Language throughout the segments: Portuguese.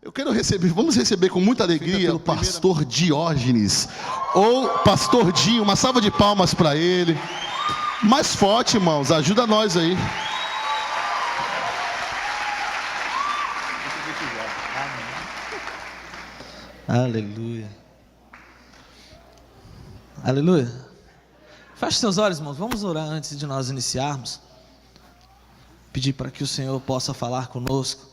Eu quero receber, vamos receber com muita alegria o pastor Diógenes, ou pastor Dinho, uma salva de palmas para ele. Mais forte, irmãos, ajuda nós aí. Aleluia. Aleluia. Feche seus olhos, irmãos, vamos orar antes de nós iniciarmos. Pedir para que o Senhor possa falar conosco.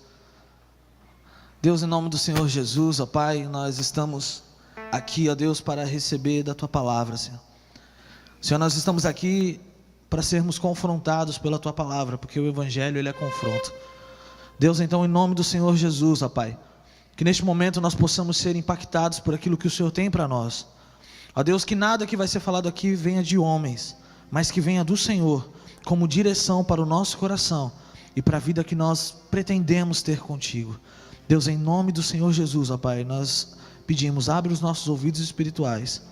Deus, em nome do Senhor Jesus, ó Pai, nós estamos aqui, ó Deus, para receber da Tua palavra, Senhor. Senhor, nós estamos aqui para sermos confrontados pela Tua palavra, porque o Evangelho, ele é confronto. Deus, então, em nome do Senhor Jesus, ó Pai, que neste momento nós possamos ser impactados por aquilo que o Senhor tem para nós. Ó Deus, que nada que vai ser falado aqui venha de homens, mas que venha do Senhor, como direção para o nosso coração e para a vida que nós pretendemos ter contigo. Deus, em nome do Senhor Jesus, ó Pai, nós pedimos, abre os nossos ouvidos espirituais,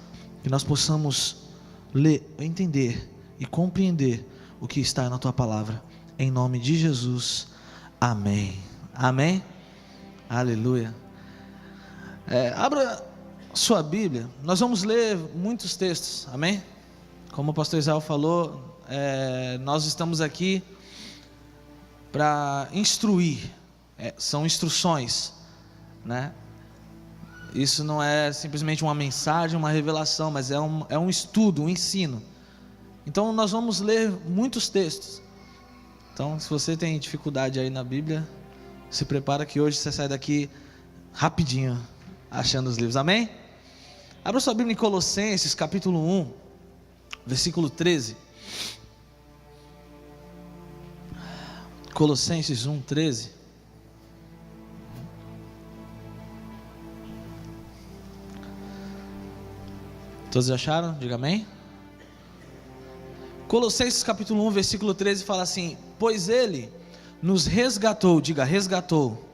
que nós possamos ler, entender e compreender o que está na Tua palavra, em nome de Jesus, amém. Amém? Aleluia. Abra sua Bíblia, nós vamos ler muitos textos, amém? Como o pastor Israel falou, nós estamos aqui para instruir. São instruções, né? Isso não é simplesmente uma mensagem, uma revelação, mas é um estudo, um ensino. Então nós vamos ler muitos textos. Então, se você tem dificuldade aí na Bíblia, se prepara que hoje você sai daqui rapidinho achando os livros, amém? Abra sua Bíblia em Colossenses capítulo 1, versículo 13. Colossenses 1, 13. Todos acharam? Diga amém. Colossenses capítulo 1, versículo 13 fala assim: pois ele nos resgatou, diga resgatou,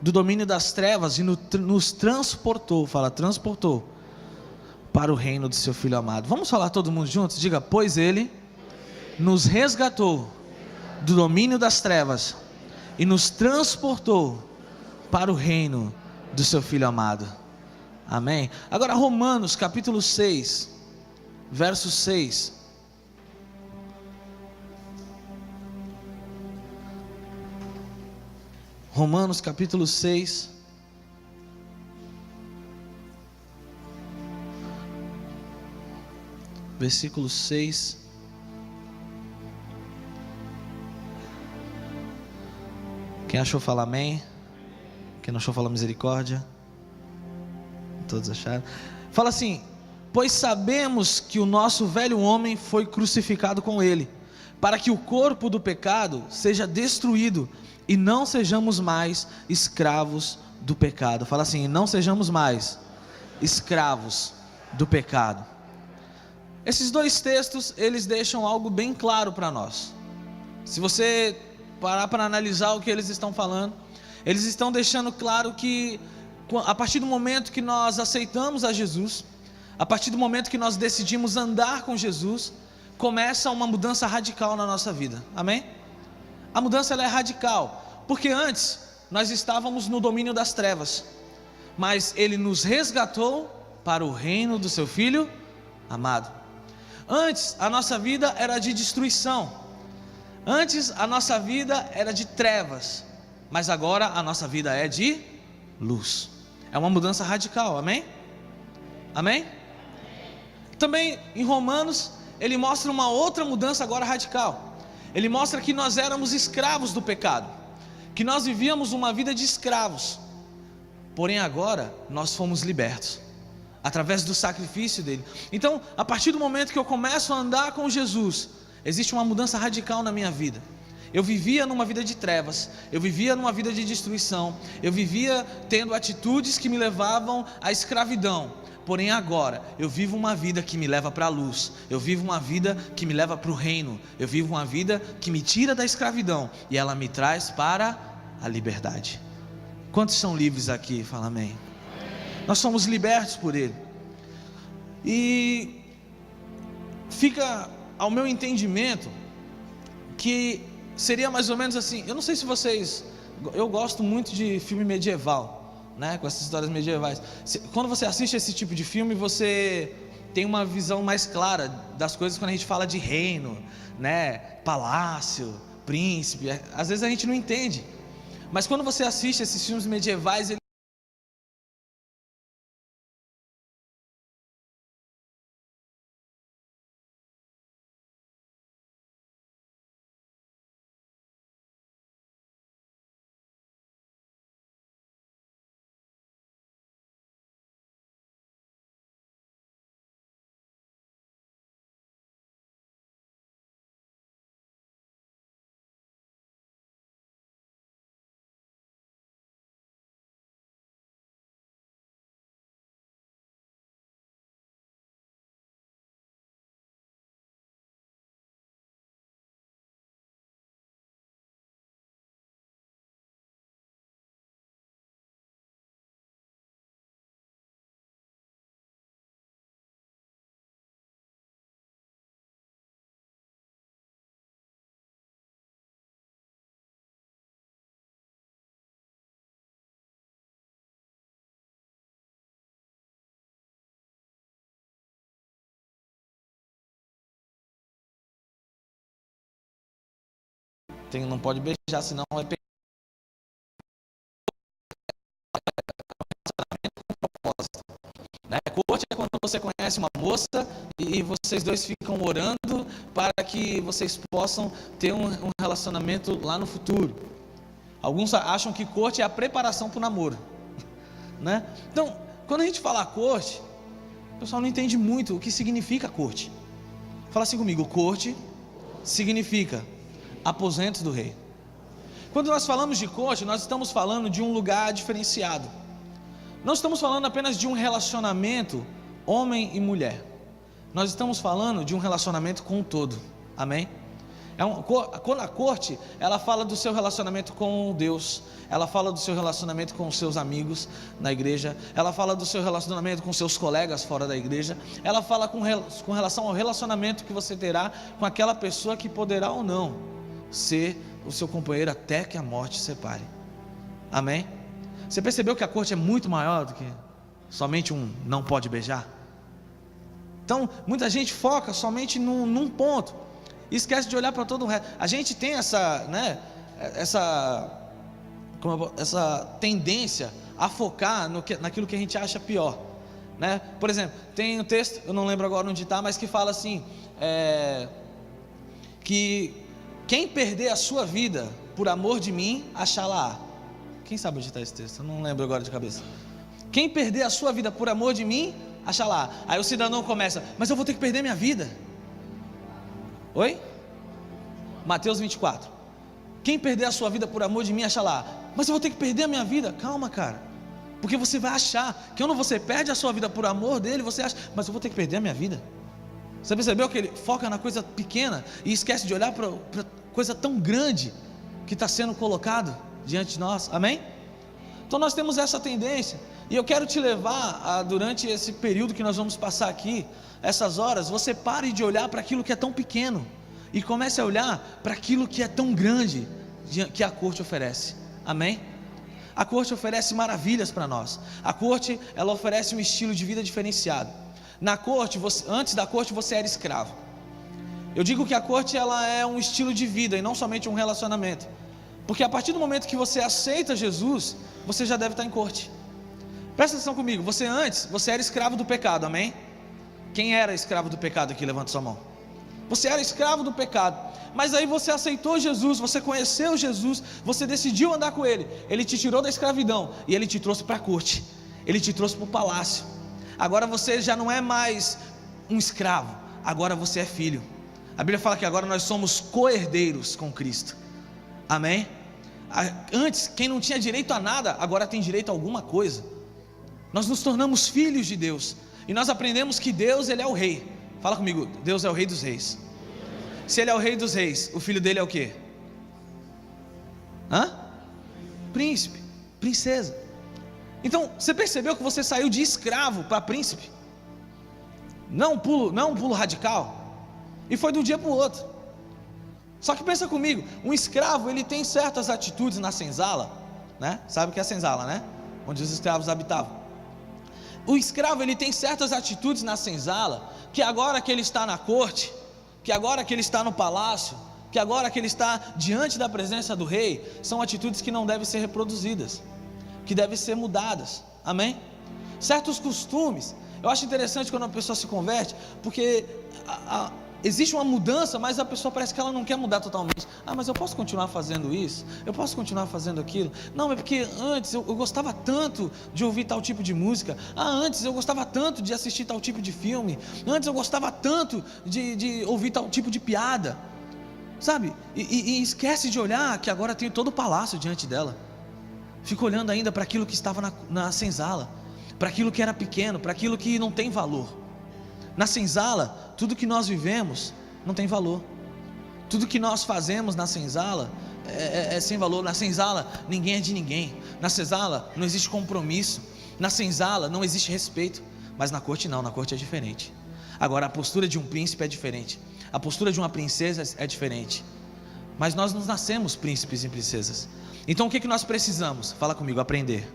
do domínio das trevas e nos transportou, fala transportou, para o reino do seu Filho amado. Vamos falar todo mundo juntos? Diga, pois ele nos resgatou do domínio das trevas e nos transportou para o reino do seu Filho amado. Amém? Agora Romanos capítulo 6, verso 6. Romanos capítulo 6, versículo 6. Quem achou fala amém. Quem não achou fala misericórdia. Todos acharam? Fala assim: pois sabemos que o nosso velho homem foi crucificado com ele, para que o corpo do pecado seja destruído e não sejamos mais escravos do pecado. Fala assim: não sejamos mais escravos do pecado. Esses dois textos, eles deixam algo bem claro para nós. Se você parar para analisar o que eles estão falando, eles estão deixando claro que a partir do momento que nós aceitamos a Jesus, a partir do momento que nós decidimos andar com Jesus, começa uma mudança radical na nossa vida, amém? A mudança ela é radical, porque antes nós estávamos no domínio das trevas, mas Ele nos resgatou para o reino do seu Filho amado. Antes a nossa vida era de destruição, antes a nossa vida era de trevas, mas agora a nossa vida é de luz. É uma mudança radical, amém? Amém? Também em Romanos, ele mostra uma outra mudança agora radical. Ele mostra que nós éramos escravos do pecado, que nós vivíamos uma vida de escravos, porém agora nós fomos libertos, através do sacrifício dele. Então, a partir do momento que eu começo a andar com Jesus, existe uma mudança radical na minha vida. Eu vivia numa vida de trevas, eu vivia numa vida de destruição, eu vivia tendo atitudes que me levavam à escravidão, porém agora eu vivo uma vida que me leva para a luz, eu vivo uma vida que me leva para o reino, eu vivo uma vida que me tira da escravidão e ela me traz para a liberdade. Quantos são livres aqui? Fala amém. Nós somos libertos por Ele. E fica ao meu entendimento que seria mais ou menos assim. Eu não sei se vocês eu gosto muito de filme medieval, né? Com essas histórias medievais. Quando você assiste esse tipo de filme, você tem uma visão mais clara das coisas quando a gente fala de reino, né? Palácio, príncipe. Às vezes a gente não entende. Mas quando você assiste esses filmes medievais, não pode beijar, senão vai pegar. Né? Corte é quando você conhece uma moça e vocês dois ficam orando para que vocês possam ter um relacionamento lá no futuro. Alguns acham que corte é a preparação para o namoro, né? Então, quando a gente fala corte, o pessoal não entende muito o que significa corte. Fala assim comigo: corte significa aposento do rei. Quando nós falamos de corte, nós estamos falando de um lugar diferenciado. Não estamos falando apenas de um relacionamento homem e mulher. Nós estamos falando de um relacionamento com o todo. Amém? Quando a corte, ela fala do seu relacionamento com Deus, ela fala do seu relacionamento com os seus amigos na igreja, ela fala do seu relacionamento com seus colegas fora da igreja, ela fala com relação ao relacionamento que você terá com aquela pessoa que poderá ou não ser o seu companheiro até que a morte separe. Amém? Você percebeu que a corte é muito maior do que somente um não pode beijar? Então, muita gente foca somente num ponto e esquece de olhar para todo o resto. A gente tem essa tendência a focar naquilo que a gente acha pior, né? Por exemplo, tem um texto, eu não lembro agora onde está, mas que fala assim, que quem perder a sua vida por amor de mim, achá-la. Quem sabe onde está esse texto? Eu não lembro agora de cabeça. Quem perder a sua vida por amor de mim, achá-la. Aí o cidadão começa: mas eu vou ter que perder minha vida. Oi? Mateus 24. Quem perder a sua vida por amor de mim, achá-la. Mas eu vou ter que perder a minha vida. Calma, cara. Porque você vai achar que quando você perde a sua vida por amor dele, você acha: mas eu vou ter que perder a minha vida. Você percebeu que ele foca na coisa pequena e esquece de olhar para coisa tão grande que está sendo colocado diante de nós? Amém? Então nós temos essa tendência, e eu quero te levar durante esse período que nós vamos passar aqui, essas horas, você pare de olhar para aquilo que é tão pequeno e comece a olhar para aquilo que é tão grande que a corte oferece. Amém? A corte oferece maravilhas para nós. A corte, ela oferece um estilo de vida diferenciado. Na corte, antes da corte você era escravo. Eu digo que a corte, ela é um estilo de vida e não somente um relacionamento, porque a partir do momento que você aceita Jesus, você já deve estar em corte. Presta atenção comigo, você era escravo do pecado, amém? Quem era escravo do pecado aqui? Levanta sua mão. Você era escravo do pecado, mas aí você aceitou Jesus, você conheceu Jesus, você decidiu andar com Ele, Ele te tirou da escravidão e Ele te trouxe para a corte, Ele te trouxe para o palácio. Agora você já não é mais um escravo, agora você é filho. A Bíblia fala que agora nós somos co-herdeiros com Cristo. Amém? Antes, quem não tinha direito a nada, agora tem direito a alguma coisa. Nós nos tornamos filhos de Deus, e nós aprendemos que Deus, Ele é o rei. Fala comigo: Deus é o rei dos reis. Se Ele é o rei dos reis, o filho dele é o quê? Príncipe, princesa. Então, você percebeu que você saiu de escravo para príncipe? Não um pulo radical, e foi de um dia para o outro. Só que pensa comigo, um escravo, ele tem certas atitudes na senzala, né? Sabe o que é a senzala, né? Onde os escravos habitavam. O escravo, ele tem certas atitudes na senzala, que agora que ele está na corte, que agora que ele está no palácio, que agora que ele está diante da presença do rei, são atitudes que não devem ser reproduzidas, que devem ser mudadas, amém? Certos costumes, eu acho interessante quando a pessoa se converte, porque existe uma mudança, mas a pessoa parece que ela não quer mudar totalmente. Mas eu posso continuar fazendo isso? Eu posso continuar fazendo aquilo? Não, é porque antes eu gostava tanto de ouvir tal tipo de música. Antes eu gostava tanto de assistir tal tipo de filme. Antes eu gostava tanto de ouvir tal tipo de piada. Sabe? E esquece de olhar que agora tem todo o palácio diante dela. Fica olhando ainda para aquilo que estava na senzala, para aquilo que era pequeno, para aquilo que não tem valor. Na senzala, tudo que nós vivemos não tem valor. Tudo que nós fazemos na senzala é sem valor. Na senzala, ninguém é de ninguém. Na senzala, não existe compromisso. Na senzala, não existe respeito. Mas na corte não, na corte é diferente. Agora, a postura de um príncipe é diferente. A postura de uma princesa é diferente. Mas nós não nascemos príncipes e princesas. Então o que nós precisamos? Fala comigo, aprender.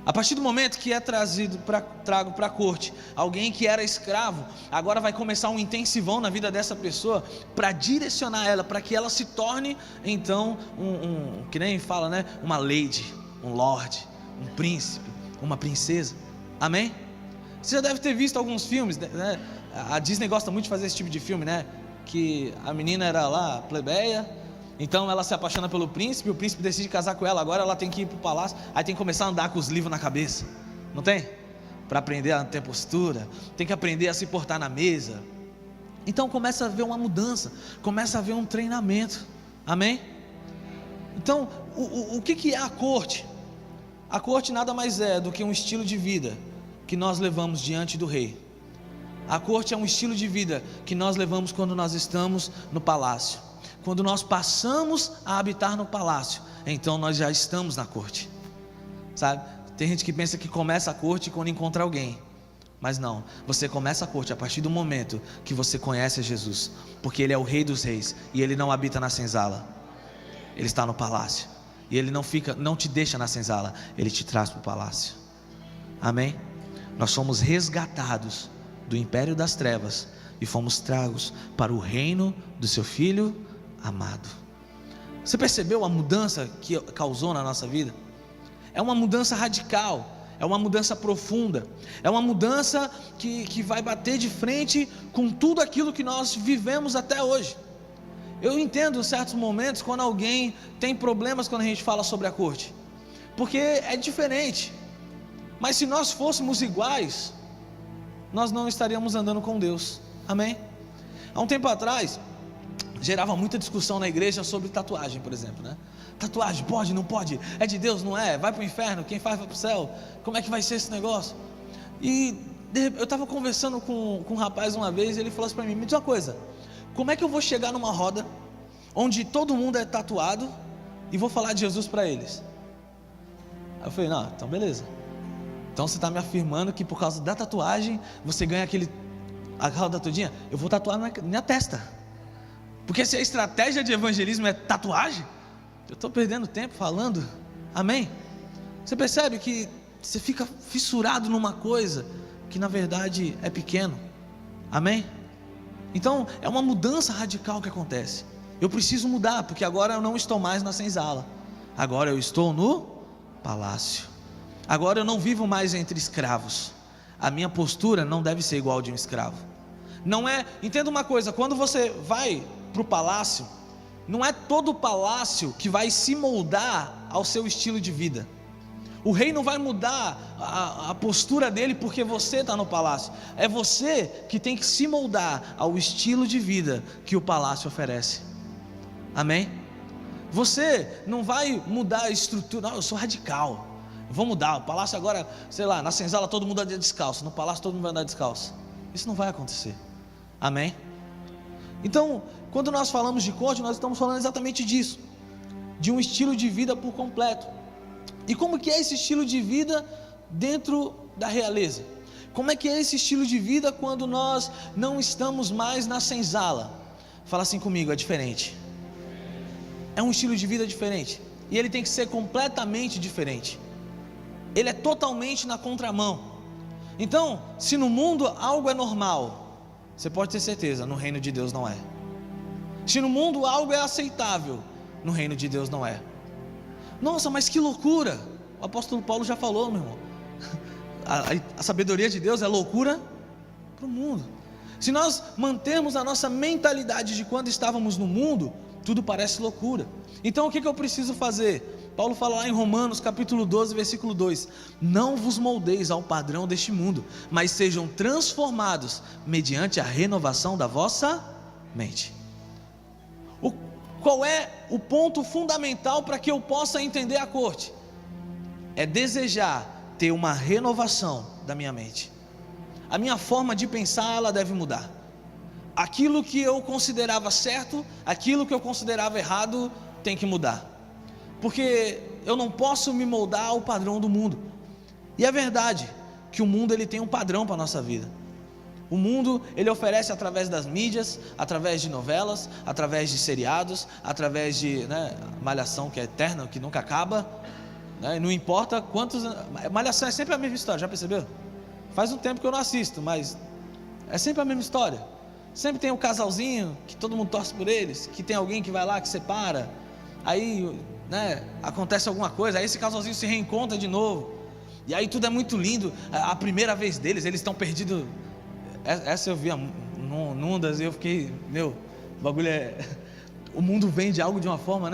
A partir do momento que é trago para a corte alguém que era escravo, agora vai começar um intensivão na vida dessa pessoa para direcionar ela, para que ela se torne então que nem fala, né? Uma lady, um lord, um príncipe, uma princesa. Amém? Você já deve ter visto alguns filmes, né? A Disney gosta muito de fazer esse tipo de filme, né? Que a menina era lá, plebeia, então ela se apaixona pelo príncipe, o príncipe decide casar com ela, agora ela tem que ir para o palácio, aí tem que começar a andar com os livros na cabeça, não tem? Para aprender a ter postura, tem que aprender a se portar na mesa. Então começa a haver uma mudança, começa a haver um treinamento, amém? Então o que é a corte? A corte nada mais é do que um estilo de vida que nós levamos diante do rei. A corte é um estilo de vida que nós levamos quando nós estamos no palácio. Quando nós passamos a habitar no palácio, então nós já estamos na corte, sabe? Tem gente que pensa que começa a corte quando encontra alguém, mas não, você começa a corte a partir do momento que você conhece Jesus, porque Ele é o Rei dos Reis, e Ele não habita na senzala, Ele está no palácio, e Ele não te deixa na senzala, Ele te traz para o palácio, amém? Nós somos resgatados do império das trevas, e fomos tragos para o reino do seu Filho amado. Você percebeu a mudança que causou na nossa vida? É uma mudança radical, é uma mudança profunda, é uma mudança que vai bater de frente com tudo aquilo que nós vivemos até hoje. Eu entendo em certos momentos quando alguém tem problemas quando a gente fala sobre a corte, porque é diferente, mas se nós fôssemos iguais, nós não estaríamos andando com Deus, amém? Há um tempo atrás gerava muita discussão na igreja sobre tatuagem, por exemplo, né? Tatuagem, pode, não pode? É de Deus, não é? Vai para o inferno, quem faz vai para o céu? Como é que vai ser esse negócio? E eu estava conversando com um rapaz uma vez, e ele falou assim para mim, me diz uma coisa, como é que eu vou chegar numa roda onde todo mundo é tatuado e vou falar de Jesus para eles? Aí eu falei, não, então beleza. Então você está me afirmando que por causa da tatuagem você ganha aquela tatuadinha? Eu vou tatuar na minha testa. Porque se a estratégia de evangelismo é tatuagem, eu estou perdendo tempo falando, amém? Você percebe que você fica fissurado numa coisa que na verdade é pequeno, amém? Então é uma mudança radical que acontece. Eu preciso mudar, porque agora eu não estou mais na senzala, agora eu estou no palácio. Agora eu não vivo mais entre escravos. A minha postura não deve ser igual de um escravo. Não é, entenda uma coisa, quando você vai para o palácio, não é todo o palácio que vai se moldar ao seu estilo de vida. O rei não vai mudar a postura dele porque você está no palácio. É você que tem que se moldar ao estilo de vida que o palácio oferece, amém? Você não vai mudar a estrutura, não, eu sou radical, eu vou mudar, o palácio agora, sei lá, na senzala todo mundo anda descalço, no palácio todo mundo vai andar descalço. Isso não vai acontecer, amém? Então, quando nós falamos de corte, nós estamos falando exatamente disso, de um estilo de vida por completo. E como que é esse estilo de vida dentro da realeza? Como é que é esse estilo de vida quando nós não estamos mais na senzala? Fala assim comigo, é diferente. É um estilo de vida diferente. E ele tem que ser completamente diferente. Ele é totalmente na contramão. Então, se no mundo algo é normal, você pode ter certeza, no reino de Deus não é. Se no mundo algo é aceitável, no reino de Deus não é. Nossa, mas que loucura! O apóstolo Paulo já falou, meu irmão. A sabedoria de Deus é loucura para o mundo. Se nós mantermos a nossa mentalidade de quando estávamos no mundo, tudo parece loucura. Então o que eu preciso fazer? Paulo fala lá em Romanos capítulo 12, versículo 2: não vos moldeis ao padrão deste mundo, mas sejam transformados mediante a renovação da vossa mente. Qual é o ponto fundamental para que eu possa entender a corte? É desejar ter uma renovação da minha mente. A minha forma de pensar, ela deve mudar. Aquilo que eu considerava certo, aquilo que eu considerava errado, tem que mudar. Porque eu não posso me moldar ao padrão do mundo. E é verdade que o mundo ele tem um padrão para a nossa vida. O mundo ele oferece através das mídias, através de novelas, através de seriados, através de malhação que é eterna, que nunca acaba, não importa quantos. Malhação é sempre a mesma história, já percebeu? Faz um tempo que eu não assisto, mas é sempre a mesma história. Sempre tem um casalzinho que todo mundo torce por eles, que tem alguém que vai lá que separa, aí acontece alguma coisa, aí esse casalzinho se reencontra de novo, e aí tudo é muito lindo. A primeira vez deles, eles estão perdidos. Essa eu vi nundas e eu fiquei, o bagulho o mundo vem de algo de uma forma,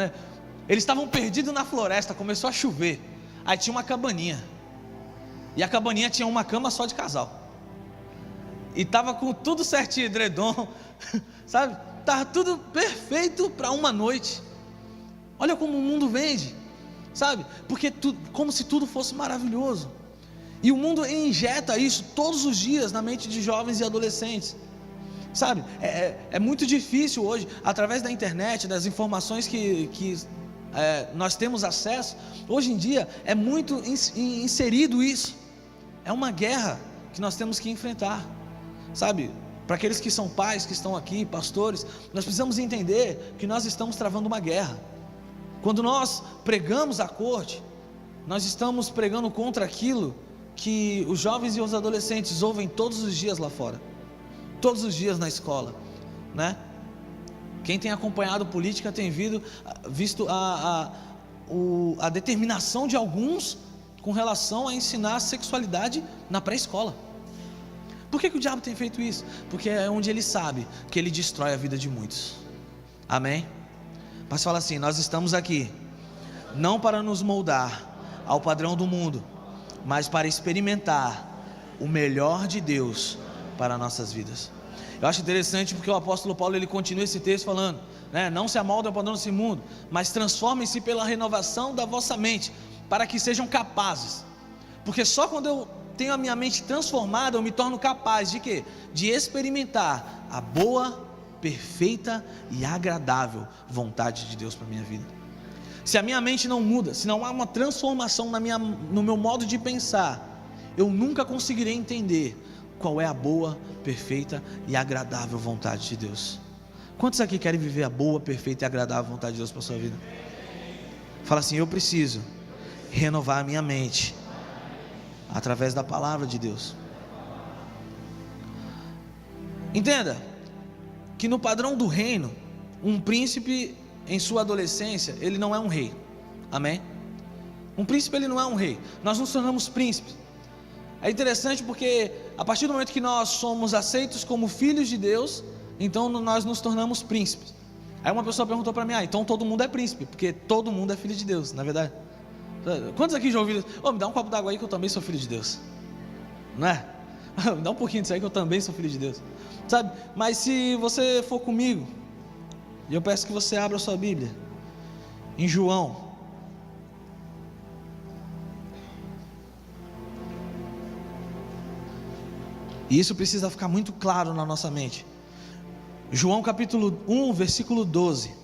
Eles estavam perdidos na floresta, começou a chover, aí tinha uma cabaninha, e a cabaninha tinha uma cama só de casal, e estava com tudo certinho, edredom, sabe, estava tudo perfeito para uma noite. Olha como o mundo vende, sabe, porque como se tudo fosse maravilhoso. E o mundo injeta isso todos os dias na mente de jovens e adolescentes, sabe, é muito difícil hoje, através da internet, das informações que nós temos acesso, hoje em dia é muito inserido isso, é uma guerra que nós temos que enfrentar, sabe, para aqueles que são pais, que estão aqui, pastores, nós precisamos entender que nós estamos travando uma guerra. Quando nós pregamos a corte, nós estamos pregando contra aquilo que os jovens e os adolescentes ouvem todos os dias lá fora, todos os dias na escola, Quem tem acompanhado política tem visto a determinação de alguns com relação a ensinar a sexualidade na pré-escola. Por que o diabo tem feito isso? Porque é onde ele sabe que ele destrói a vida de muitos. Amém? Mas fala assim: nós estamos aqui não para nos moldar ao padrão do mundo, mas para experimentar o melhor de Deus para nossas vidas. Eu acho interessante porque o apóstolo Paulo ele continua esse texto falando, não se amoldem ao padrão desse mundo, mas transformem-se pela renovação da vossa mente, para que sejam capazes. Porque só quando eu tenho a minha mente transformada, eu me torno capaz de quê? De experimentar a boa, perfeita e agradável vontade de Deus para a minha vida. Se a minha mente não muda, se não há uma transformação no meu modo de pensar, eu nunca conseguirei entender qual é a boa, perfeita e agradável vontade de Deus. Quantos aqui querem viver a boa, perfeita e agradável vontade de Deus para a sua vida? Fala assim: eu preciso renovar a minha mente através da palavra de Deus. Entenda que no padrão do reino, um príncipe em sua adolescência, ele não é um rei. Amém? Um príncipe ele não é um rei. Nós nos tornamos príncipes. É interessante porque a partir do momento que nós somos aceitos como filhos de Deus, então nós nos tornamos príncipes. Aí uma pessoa perguntou para mim: então todo mundo é príncipe, porque todo mundo é filho de Deus, não é verdade? Quantos aqui já ouviram? Me dá um copo d'água aí que eu também sou filho de Deus, não é? Me dá um pouquinho disso aí que eu também sou filho de Deus, sabe? Mas se você for comigo, e eu peço que você abra a sua Bíblia em João, e isso precisa ficar muito claro na nossa mente. João capítulo 1, versículo 12.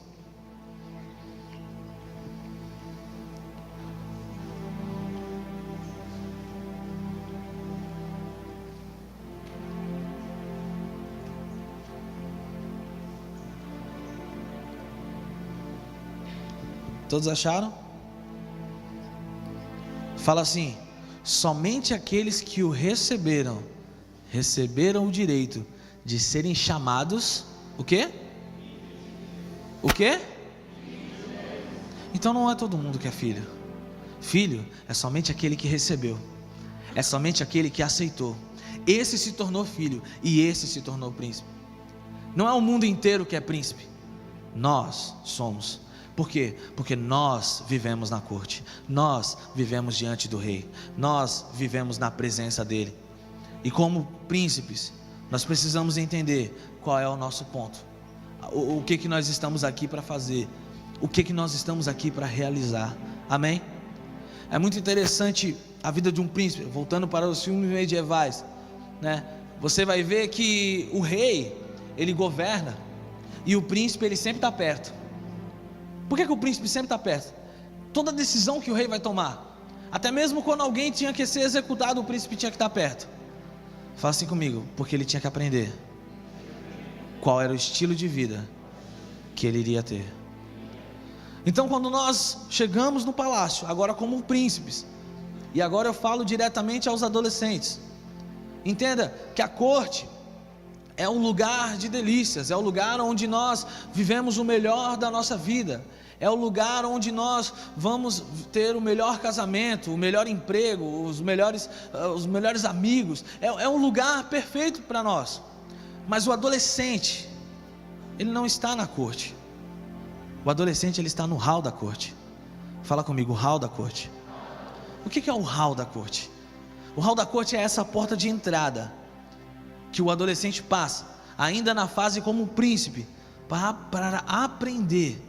Todos acharam? Fala assim: somente aqueles que o receberam o direito de serem chamados o quê? O quê? Então não é todo mundo que é filho. Filho é somente aquele que recebeu, é somente aquele que aceitou. Esse se tornou filho e esse se tornou príncipe. Não é o mundo inteiro que é príncipe. Nós somos. Por quê? Porque nós vivemos na corte, nós vivemos diante do rei, nós vivemos na presença dele. E como príncipes, nós precisamos entender qual é o nosso ponto, o que nós estamos aqui para fazer, o que nós estamos aqui para realizar. Amém? É muito interessante a vida de um príncipe. Voltando para os filmes medievais, né? Você vai ver que o rei, ele governa, e o príncipe, ele sempre está perto. Por que o príncipe sempre está perto? Toda decisão que o rei vai tomar, até mesmo quando alguém tinha que ser executado, o príncipe tinha que estar perto. Fala assim comigo: porque ele tinha que aprender qual era o estilo de vida que ele iria ter. Então, quando nós chegamos no palácio, agora como príncipes, e agora eu falo diretamente aos adolescentes, entenda que a corte é um lugar de delícias, é o lugar onde nós vivemos o melhor da nossa vida, é o lugar onde nós vamos ter o melhor casamento, o melhor emprego, os melhores amigos, é um lugar perfeito para nós. Mas o adolescente, ele não está na corte. O adolescente, ele está no hall da corte. Fala comigo: o hall da corte. O que é o hall da corte? O hall da corte é essa porta de entrada que o adolescente passa, ainda na fase como um príncipe, para aprender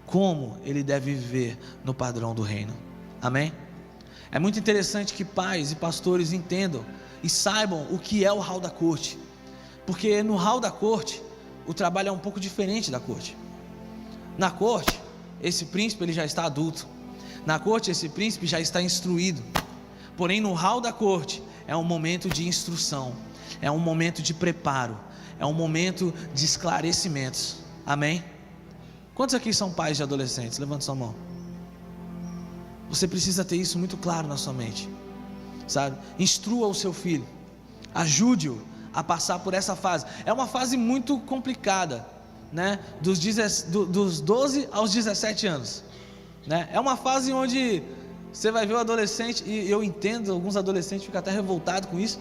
como ele deve viver no padrão do reino. Amém? É muito interessante que pais e pastores entendam e saibam o que é o hall da corte, porque no hall da corte o trabalho é um pouco diferente da corte. Na corte, esse príncipe, ele já está adulto. Na corte, esse príncipe já está instruído. Porém, no hall da corte é um momento de instrução, é um momento de preparo, é um momento de esclarecimentos. Amém? Quantos aqui são pais de adolescentes? Levante sua mão. Você precisa ter isso muito claro na sua mente, sabe? Instrua o seu filho, ajude-o a passar por essa fase. É uma fase muito complicada, né? Dos 12 aos 17 anos, né? É uma fase onde você vai ver o adolescente, e eu entendo, alguns adolescentes ficam até revoltados com isso,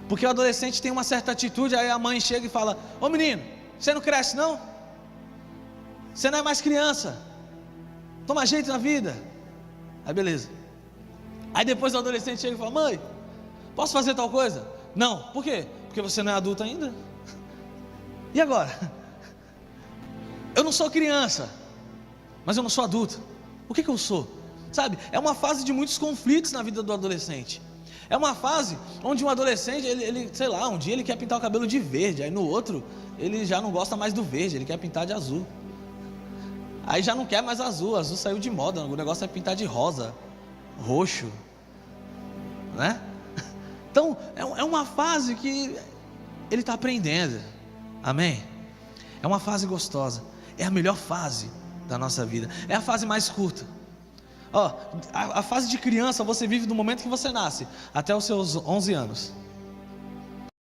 porque o adolescente tem uma certa atitude, aí a mãe chega e fala: ô menino, você não cresce não? Você não é mais criança, toma jeito na vida. Aí beleza. Aí depois o adolescente chega e fala: mãe, posso fazer tal coisa? Não. Por quê? Porque você não é adulto ainda. E agora? Eu não sou criança, mas eu não sou adulto. O que eu sou? Sabe? É uma fase de muitos conflitos na vida do adolescente. É uma fase onde um adolescente, ele sei lá, um dia ele quer pintar o cabelo de verde, aí no outro ele já não gosta mais do verde, ele quer pintar de azul. Aí já não quer mais azul saiu de moda, o negócio é pintar de rosa, roxo, né? Então é uma fase que ele está aprendendo. Amém? É uma fase gostosa, é a melhor fase da nossa vida, é a fase mais curta. Ó, a fase de criança você vive do momento que você nasce até os seus 11 anos.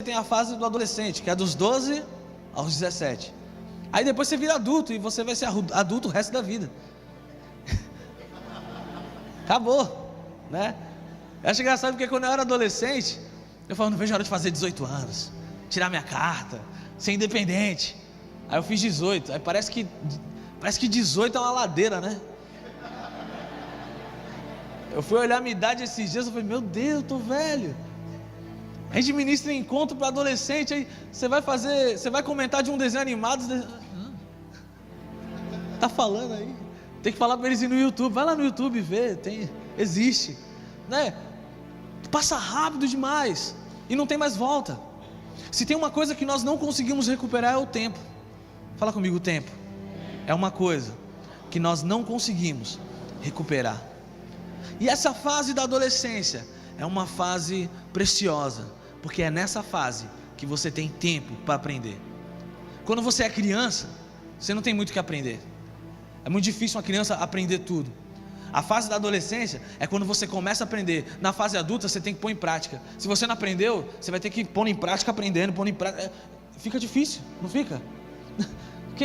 Você tem a fase do adolescente, que é dos 12 aos 17. Aí depois você vira adulto e você vai ser adulto o resto da vida. Acabou, né? Eu acho engraçado porque quando eu era adolescente, eu falava: não vejo a hora de fazer 18 anos, tirar minha carta, ser independente. Aí eu fiz 18, aí parece que 18 é uma ladeira, né? Eu fui olhar a minha idade esses dias, eu falei: meu Deus, eu tô velho. A gente ministra encontro para adolescente, aí você vai comentar de um desenho animado, tá falando aí, tem que falar para eles ir no YouTube, vai lá no YouTube ver, existe, né? Passa rápido demais e não tem mais volta. Se tem uma coisa que nós não conseguimos recuperar é o tempo. Fala comigo: o tempo é uma coisa que nós não conseguimos recuperar. E essa fase da adolescência é uma fase preciosa, porque é nessa fase que você tem tempo para aprender. Quando você é criança, você não tem muito o que aprender. É muito difícil uma criança aprender tudo. A fase da adolescência é quando você começa a aprender. Na fase adulta você tem que pôr em prática. Se você não aprendeu, você vai ter que pôr em prática aprendendo, pôr em prática. Fica difícil, não fica?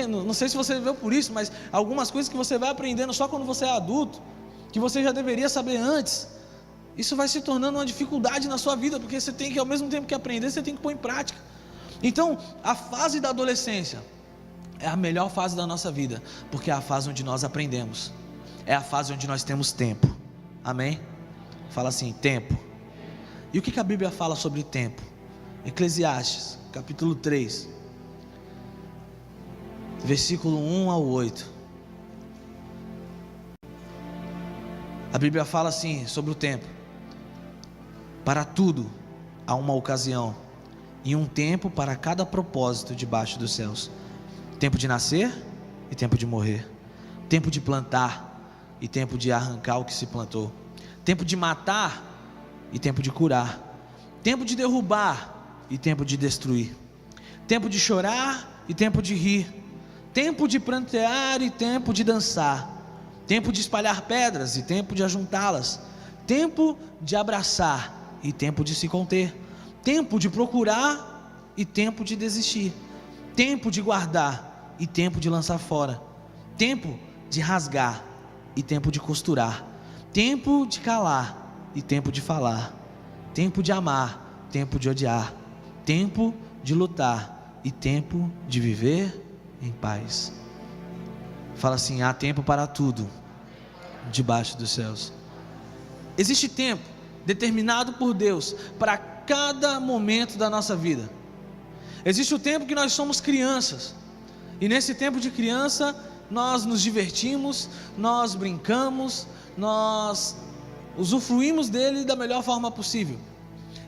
Não sei se você viveu por isso, mas algumas coisas que você vai aprendendo só quando você é adulto, que você já deveria saber antes, isso vai se tornando uma dificuldade na sua vida, porque você tem que, ao mesmo tempo que aprender, você tem que pôr em prática. Então, a fase da adolescência é a melhor fase da nossa vida, porque é a fase onde nós aprendemos, é a fase onde nós temos tempo. Amém? Fala assim, tempo. E o que a Bíblia fala sobre tempo? Eclesiastes, capítulo 3, versículo 1 ao 8. A Bíblia fala assim sobre o tempo: para tudo há uma ocasião, e um tempo para cada propósito debaixo dos céus. Tempo de nascer e tempo de morrer, tempo de plantar e tempo de arrancar o que se plantou, tempo de matar e tempo de curar, tempo de derrubar e tempo de destruir, tempo de chorar e tempo de rir, tempo de prantear e tempo de dançar, tempo de espalhar pedras e tempo de ajuntá-las, tempo de abraçar e tempo de se conter, tempo de procurar e tempo de desistir, tempo de guardar e tempo de lançar fora, tempo de rasgar e tempo de costurar, tempo de calar e tempo de falar, tempo de amar, tempo de odiar, tempo de lutar e tempo de viver em paz. Fala assim: há tempo para tudo debaixo dos céus. Existe tempo determinado por Deus para cada momento da nossa vida. Existe o tempo que nós somos crianças, e nesse tempo de criança nós nos divertimos, nós brincamos, nós usufruímos dele da melhor forma possível.